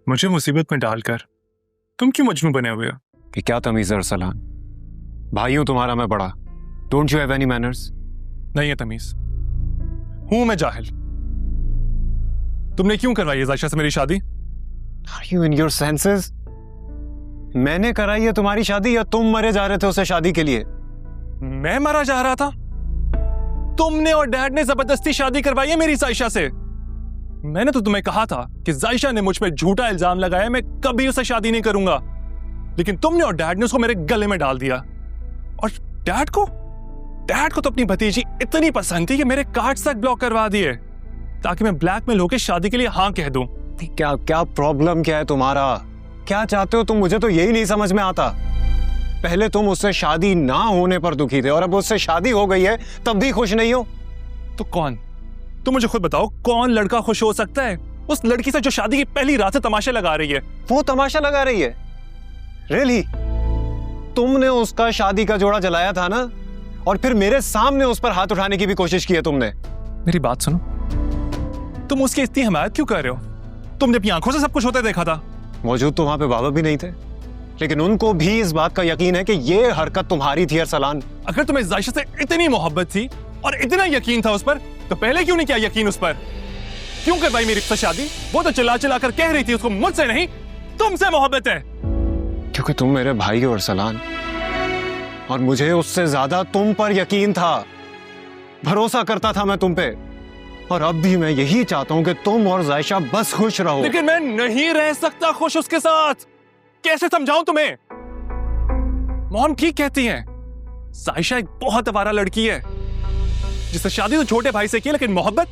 मुझे मुसीबत में डालकर तुम क्यों मजनू बने हुए हो? कि क्या तमीज है अरसलान? भाई हूं तुम्हारा मैं बड़ा। Don't you have any manners? नहीं है तमीज। हूं मैं जाहिल। तुमने क्यों करवाई है जायशा से मेरी शादी? Are you in your senses? मैंने कराई है तुम्हारी शादी या तुम मरे जा रहे थे उसे शादी के लिए? मैं मरा जा रहा था? तुमने और डैड ने जबरदस्ती शादी करवाई है मेरी जायशा से। मैंने तो तुम्हें कहा था कि जायशा ने मुझ पे झूठा इल्जाम लगाया, मैं कभी उससे शादी नहीं करूंगा, लेकिन तुमने और डैड ने उसको मेरे गले में डाल दिया। और डैड को तो अपनी भतीजी इतनी पसंद थी कि मेरे कार्ड्स तक ब्लॉक करवा दिए ताकि मैं ब्लैकमेल होकर शादी के लिए हाँ कह दूं। क्या क्या प्रॉब्लम क्या है तुम्हारा? क्या चाहते हो तुम? मुझे तो यही नहीं समझ में आता। पहले तुम उससे शादी ना होने पर दुखी थे और अब उससे शादी हो गई है तब भी खुश नहीं हो। तो कौन? तुम मुझे खुद बताओ, कौन लड़का खुश हो सकता है उस लड़की से जो शादी की पहली रात से तमाशा लगा रही है? वो तमाशा लगा रही है? रियली? तुमने उसका शादी का जोड़ा जलाया था ना, और फिर मेरे सामने उस पर हाथ उठाने की भी कोशिश की है तुमने। मेरी बात सुनो, तुम उसकी इतनी हिमायत क्यों कर रहे हो? तुमने अपनी आंखों से सब कुछ होता देखा था। मौजूद तो वहां पे बाबा भी नहीं थे, लेकिन उनको भी इस बात का यकीन है कि ये हरकत तुम्हारी थी अरसलान। अगर तुम्हें जायशा से इतनी मोहब्बत थी और इतना यकीन था उस पर, तो पहले क्यों नहीं किया यकीन उस पर? क्यों करवाई मेरी से शादी? वो तो चिल्ला चिल्ला कर कह रही थी उसको मुझसे नहीं तुमसे मोहब्बत है। क्योंकि तुम मेरे भाई हो अरसलान, और मुझे उससे ज्यादा तुम पर यकीन था, भरोसा करता था मैं तुम पे। और अब भी मैं यही चाहता हूं कि तुम और जायशा बस खुश रहो। लेकिन मैं नहीं रह सकता खुश उसके साथ। कैसे समझाऊं तुम्हें? मॉम ठीक कहती हैं, जायशा एक बहुत आवारा लड़की है जिससे शादी तो छोटे भाई से की, लेकिन मोहब्बत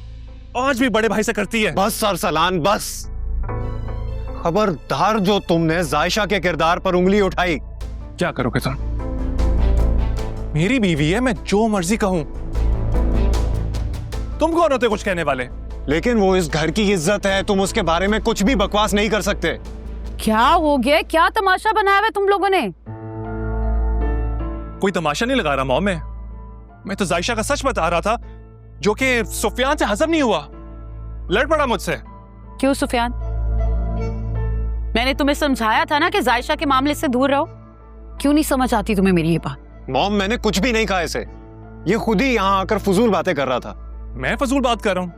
आज भी बड़े भाई से करती है। बस अरसलान बस। खबरदार जो तुमने जायशा के किरदार पर उंगली उठाई। क्या करोगे तुम? मेरी बीवी है, मैं जो मर्जी कहूं। तुम कौन होते कुछ कहने वाले? लेकिन वो इस घर की इज्जत है, तुम उसके बारे में कुछ भी बकवास नहीं कर सकते। क्या हो गया? क्या तमाशा बनाया हुआ तुम लोगों ने? कोई तमाशा नहीं लगा रहा मॉम। मैं तो जायशा का सच बता रहा था, जो कि सुफियान से हजम नहीं हुआ, लड़ पड़ा मुझसे। क्यों सुफियान? मैंने तुम्हें समझाया था ना कि जायशा के मामले से दूर रहो। क्यों नहीं समझ आती तुम्हें मेरी ये बात? मॉम मैंने कुछ भी नहीं कहा इसे, ये खुद ही यहाँ आकर फजूल बातें कर रहा था। मैं फजूल बात कर रहा हूं?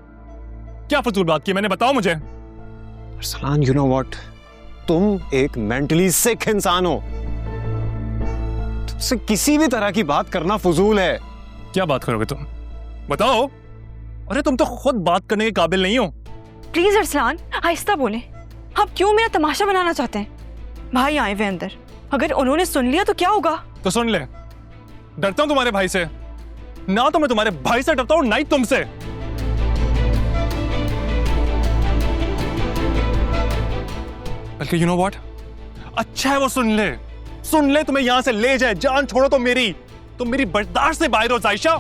क्या फजूल बात की मैंने, बताओ मुझे। अरसलान यू नो व्हाट, तुम एक मेंटली सिक इंसान हो। तुमसे किसी भी तरह की बात करना फजूल है। क्या बात करोगे तुम? बताओ। अरे तुम तो खुद बात करने के काबिल नहीं हो। प्लीज अरसलान आहिस्ता बोले। आप क्यों मेरा तमाशा बनाना चाहते हैं? भाई आए हुए अंदर, अगर उन्होंने सुन लिया तो क्या होगा? तो सुन ले, डरता हूं तुम्हारे भाई से। ना तो मैं तुम्हारे भाई से डरता हूं, ना ही तुमसे। बल्कि यू नो व्हाट, अच्छा है वो सुन ले, तुम्हें यहां से ले जाए, जान छोड़ो तो मेरी। तुम मेरी बर्दाश्त से बाहर हो जायशा।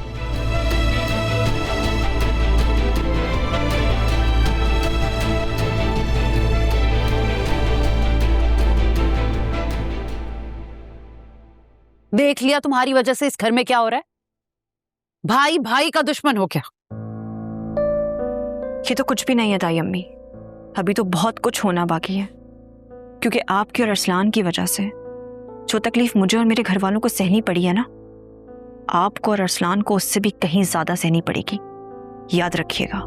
देख लिया तुम्हारी वजह से इस घर में क्या हो रहा है। भाई भाई का दुश्मन हो क्या? ये तो कुछ भी नहीं है ताई अम्मी, अभी तो बहुत कुछ होना बाकी है, क्योंकि आपकी और अरसलान की वजह से जो तकलीफ मुझे और मेरे घर वालों को सहनी पड़ी है ना, आपको और अरसलान को उससे भी कहीं ज्यादा सहनी पड़ेगी, याद रखिएगा।